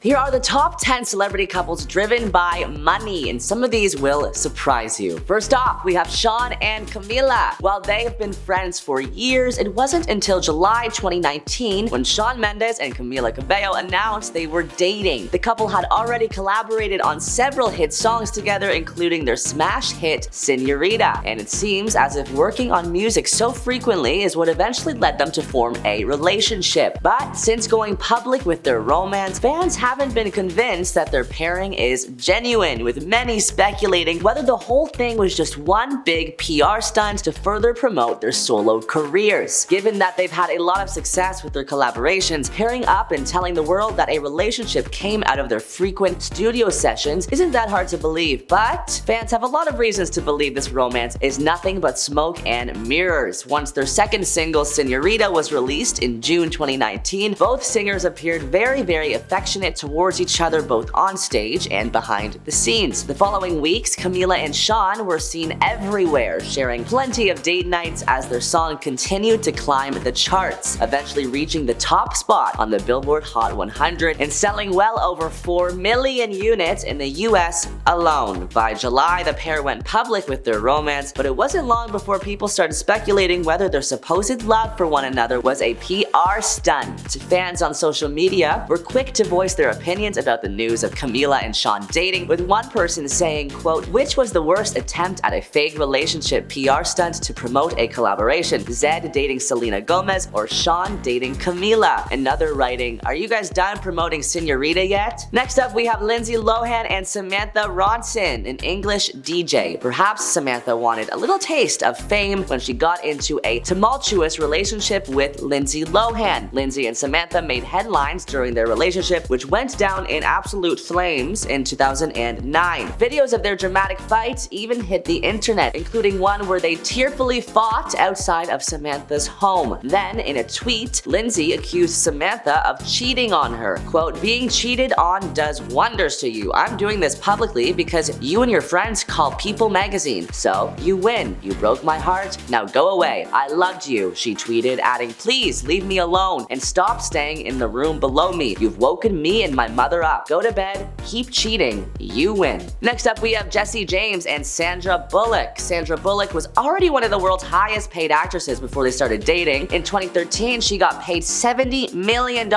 Here are the top 10 celebrity couples driven by money, and some of these will surprise you. First off, we have Shawn and Camila. While they have been friends for years, it wasn't until July 2019 when Shawn Mendes and Camila Cabello announced they were dating. The couple had already collaborated on several hit songs together, including their smash hit Señorita, and it seems as if working on music so frequently is what eventually led them to form a relationship. But since going public with their romance, fans haven't been convinced that their pairing is genuine, with many speculating whether the whole thing was just one big PR stunt to further promote their solo careers. Given that they've had a lot of success with their collaborations, pairing up and telling the world that a relationship came out of their frequent studio sessions isn't that hard to believe, but fans have a lot of reasons to believe this romance is nothing but smoke and mirrors. Once their second single, Señorita, was released in June 2019, both singers appeared very affectionate towards each other, both on stage and behind the scenes. The following weeks, Camila and Shawn were seen everywhere, sharing plenty of date nights as their song continued to climb the charts, eventually reaching the top spot on the Billboard Hot 100 and selling well over 4 million units in the US alone. By July, the pair went public with their romance, but it wasn't long before people started speculating whether their supposed love for one another was a PR stunt. Fans on social media were quick to voice their opinions about the news of Camila and Shawn dating, with one person saying, quote, "Which was the worst attempt at a fake relationship PR stunt to promote a collaboration? Zed dating Selena Gomez or Shawn dating Camila?" Another writing, "Are you guys done promoting Señorita yet?" Next up, we have Lindsay Lohan and Samantha Ronson, an English DJ. Perhaps Samantha wanted a little taste of fame when she got into a tumultuous relationship with Lindsay Lohan. Lindsay and Samantha made headlines during their relationship, which went down in absolute flames in 2009. Videos of their dramatic fights even hit the internet, including one where they tearfully fought outside of Samantha's home. Then, in a tweet, Lindsay accused Samantha of cheating on her. Quote, "Being cheated on does wonders to you. I'm doing this publicly because you and your friends call People magazine. So, you win. You broke my heart. Now go away. I loved you," she tweeted, adding, "Please leave me alone and stop staying in the room below me. You've woken me and my mother up. Go to bed. Keep cheating. You win." Next up, we have Jesse James and Sandra Bullock. Sandra Bullock was already one of the world's highest paid actresses before they started dating. In 2013, she got paid $70 million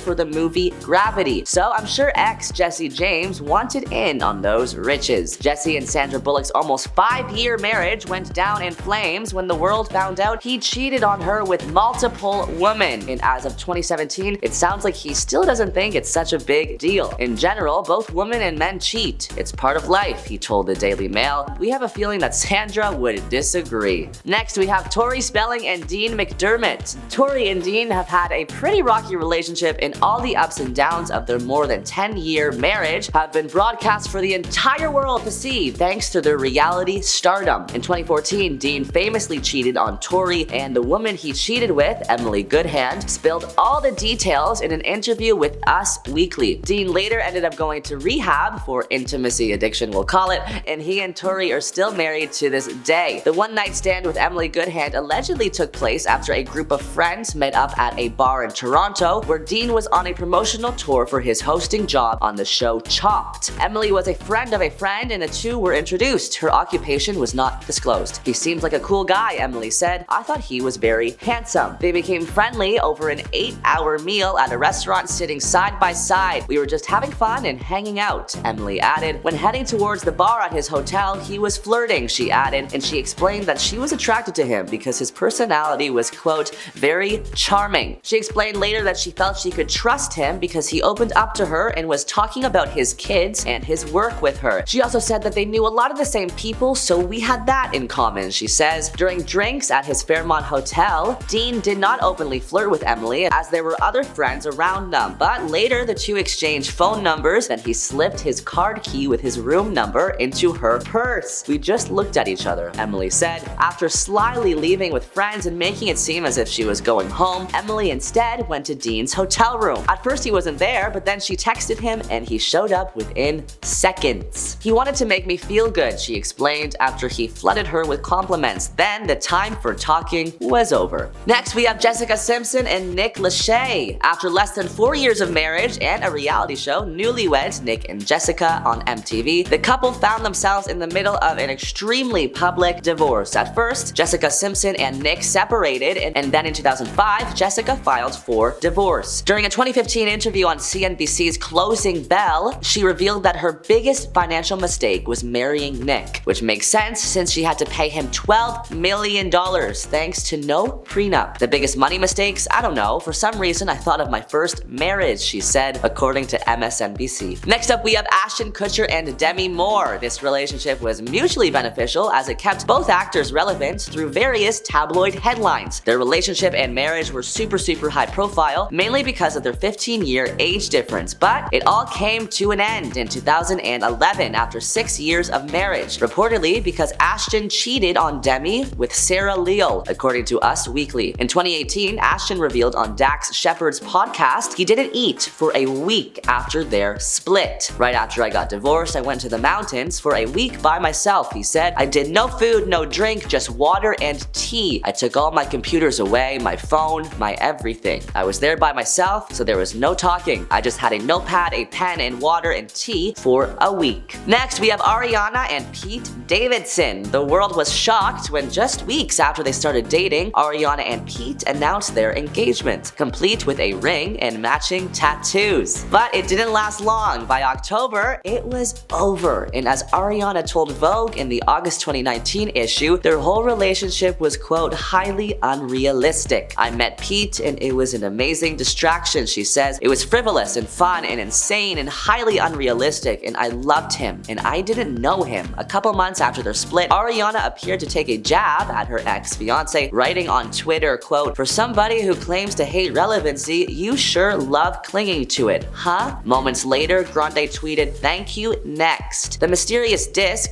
for the movie Gravity. So I'm sure ex Jesse James wanted in on those riches. Jesse and Sandra Bullock's almost 5-year marriage went down in flames when the world found out he cheated on her with multiple women. And as of 2017, it sounds like he still doesn't think it's such a big deal. In general, both women and men cheat. It's part of life, he told the Daily Mail. We have a feeling that Sandra would disagree. Next, we have Tori Spelling and Dean McDermott. Tori and Dean have had a pretty rocky relationship, and all the ups and downs of their more than 10-year marriage have been broadcast for the entire world to see thanks to their reality stardom. In 2014, Dean famously cheated on Tori, and the woman he cheated with, Emily Goodhand, spilled all the details in an interview with Us Weekly. Dean later ended up going to rehab for intimacy addiction, we'll call it, and he and Tori are still married to this day. The one-night stand with Emily Goodhand allegedly took place after a group of friends met up at a bar in Toronto, where Dean was on a promotional tour for his hosting job on the show Chopped. Emily was a friend of a friend, and the two were introduced. Her occupation was not disclosed. "He seems like a cool guy," Emily said. "I thought he was very handsome." They became friendly over an 8-hour meal at a restaurant, sitting side by side. "We were just having fun and hanging out," Emily added. When heading towards the bar at his hotel, he was flirting, she added, and she explained that she was attracted to him because his personality was, quote, "very charming." She explained later that she felt she could trust him because he opened up to her and was talking about his kids and his work with her. She also said that they knew a lot of the same people, so we had that in common, she says. During drinks at his Fairmont hotel, Dean did not openly flirt with Emily as there were other friends around them, but later the two exchanged phone numbers, then he slipped his card key with his room number into her purse. "We just looked at each other," Emily said. After slyly leaving with friends and making it seem as if she was going home, Emily instead went to Dean's hotel room. At first he wasn't there, but then she texted him and he showed up within seconds. "He wanted to make me feel good," she explained, after he flooded her with compliments. Then the time for talking was over. Next, we have Jessica Simpson and Nick Lachey. After less than 4 years of marriage and a reality show, Newlyweds, Nick and Jessica, on MTV, the couple found themselves in the middle of an extremely public divorce. At first, Jessica Simpson and Nick separated, and then in 2005, Jessica filed for divorce. During a 2015 interview on CNBC's Closing Bell, she revealed that her biggest financial mistake was marrying Nick, which makes sense since she had to pay him $12 million thanks to no prenup. The biggest money mistakes? I don't know. For some reason, I thought of my first marriage, she said, according to MSNBC. Next up, we have Ashton Kutcher and Demi Moore. This relationship was mutually beneficial as it kept both actors relevant through various tabloid headlines. Their relationship and marriage were super high profile, mainly because of their 15-year age difference, but it all came to an end in 2011 after 6 years of marriage, reportedly because Ashton cheated on Demi with Sarah Leo, according to Us Weekly. In 2018, Ashton revealed on Dax Shepard's podcast he didn't eat for a week after their split. Right after I got divorced, I went to the mountains for a week by myself, he said. I did no food, no drink, just water and tea. I took all my computers away, my phone, my everything. I was there by myself, so there was no talking. I just had a notepad, a pen, and water and tea for a week. Next, we have Ariana and Pete Davidson. The world was shocked when just weeks after they started dating, Ariana and Pete announced their engagement, complete with a ring and matching tattoos. But it didn't last long. By October, it was over. And as Ariana told Vogue in the August 2019 issue, their whole relationship was, quote, highly unrealistic. I met Pete and it was an amazing distraction, she says. It was frivolous and fun and insane and highly unrealistic, and I loved him, and I didn't know him. A couple months after their split, Ariana appeared to take a jab at her ex-fiance, writing on Twitter, quote, for somebody who claims to hate relevancy, you sure love clinging to it, huh? Moments later, Grande tweeted, thank you, next. The mysterious diss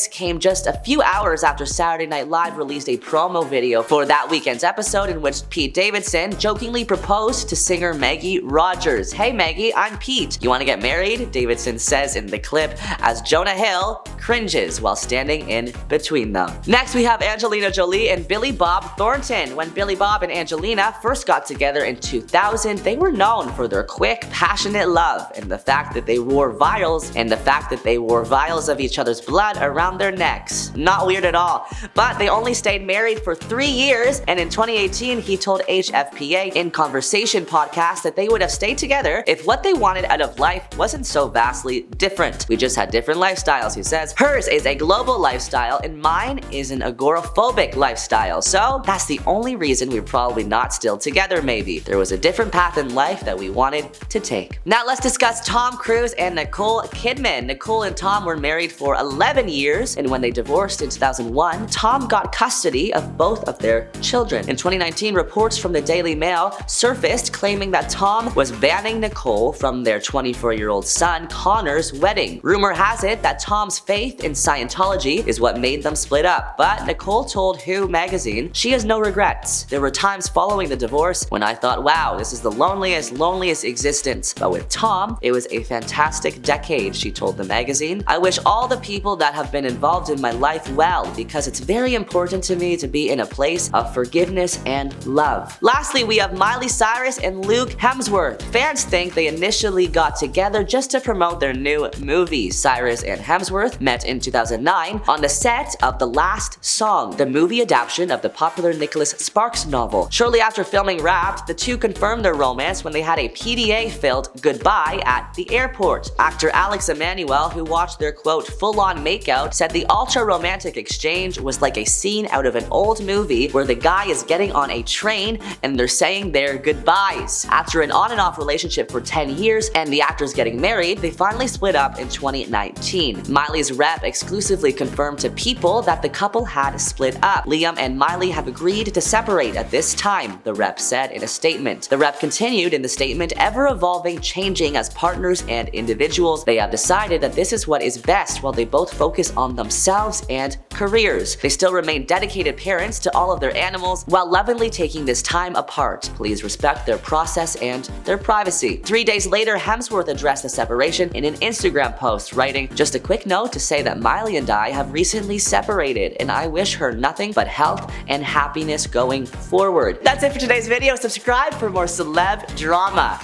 came just a few hours after Saturday Night Live released a promo video for that weekend's episode in which Pete Davidson jokingly proposed to singer Maggie Rogers. Hey Maggie, I'm Pete. You want to get married? Davidson says in the clip as Jonah Hill cringes while standing in between them. Next, we have Angelina Jolie and Billy Bob Thornton. When Billy Bob and Angelina first got together in 2000, they were known for their quick, passionate love and the fact that they wore vials of each other's blood around their necks. Not weird at all. But they only stayed married for 3 years, and in 2018, he told HFPA in Conversation podcast that they would have stayed together if what they wanted out of life wasn't so vastly different. We just had different lifestyles, he says. Hers is a global lifestyle and mine is an agoraphobic lifestyle. So that's the only reason we're probably not still together, maybe. There was a different path in life that we wanted to take. Now let's discuss Tom Cruise and Nicole Kidman. Nicole and Tom were married for 11 years, and when they divorced in 2001, Tom got custody of both of their children. In 2019, reports from the Daily Mail surfaced claiming that Tom was banning Nicole from their 24-year-old son Connor's wedding. Rumor has it that Tom's faith in Scientology is what made them split up, but Nicole told Who magazine she has no regrets. There were times following the divorce when I thought, wow, this is the loneliest existence. But with Tom, it was a fantastic decade, she told the magazine. I wish all the people that have been involved in my life well, because it's very important to me to be in a place of forgiveness and love. Lastly, we have Miley Cyrus and Luke Hemsworth. Fans think they initially got together just to promote their new movie. Cyrus and Hemsworth met in 2009 on the set of The Last Song, the movie adaptation of the popular Nicholas Sparks novel. Shortly after filming wrapped, the two confirmed their romance when they had a PDA-filled goodbye at the airport. Actor Alex Emanuel, who watched their, quote, full-on makeout, said the ultra-romantic exchange was like a scene out of an old movie where the guy is getting on a train and they're saying their goodbyes. After an on and off relationship for 10 years and the actors getting married, they finally split up in 2019. Miley's rep exclusively confirmed to People that the couple had split up. Liam and Miley have agreed to separate at this time, the rep said in a statement. The rep continued in the statement, ever evolving, changing as partners and individuals. They have decided that this is what is best while they both focus on themselves and careers. They still remain dedicated parents to all of their animals while lovingly taking this time apart. Please respect their process and their privacy. 3 days later, Hemsworth addressed the separation in an Instagram post, writing, "Just a quick note to say that Miley and I have recently separated, and I wish her nothing but health and happiness going forward." That's it for today's video. Subscribe for more celeb drama.